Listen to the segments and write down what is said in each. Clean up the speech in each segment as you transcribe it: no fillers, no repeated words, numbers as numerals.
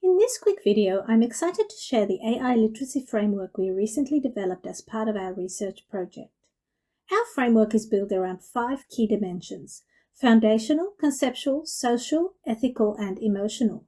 In this quick video, I'm excited to share the AI literacy framework we recently developed as part of our research project. Our framework is built around 5 key dimensions: foundational, conceptual, social, ethical, and emotional.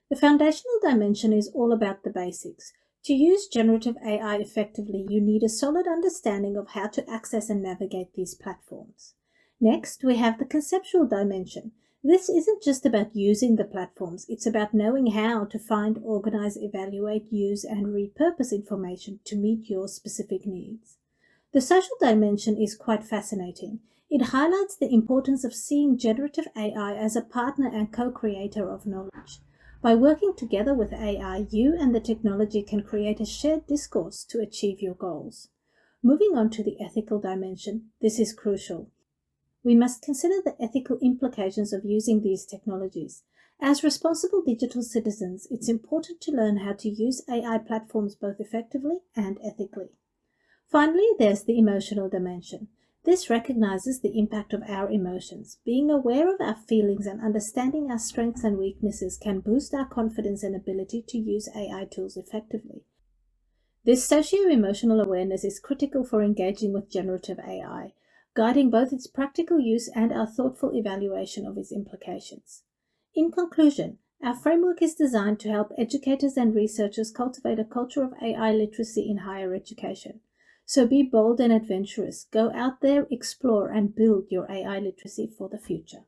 The foundational dimension is all about the basics. To use generative AI effectively, you need a solid understanding of how to access and navigate these platforms. Next, we have the conceptual dimension. This isn't just about using the platforms, it's about knowing how to find, organize, evaluate, use, and repurpose information to meet your specific needs. The social dimension is quite fascinating. It highlights the importance of seeing generative AI as a partner and co-creator of knowledge. By working together with AI, you and the technology can create a shared discourse to achieve your goals. Moving on to the ethical dimension, this is crucial. We must consider the ethical implications of using these technologies. As responsible digital citizens, it's important to learn how to use AI platforms both effectively and ethically. Finally, there's the emotional dimension. This recognizes the impact of our emotions. Being aware of our feelings and understanding our strengths and weaknesses can boost our confidence and ability to use AI tools effectively. This socio-emotional awareness is critical for engaging with generative AI, guiding both its practical use and our thoughtful evaluation of its implications. In conclusion, our framework is designed to help educators and researchers cultivate a culture of AI literacy in higher education. So be bold and adventurous. Go out there, explore, and build your AI literacy for the future.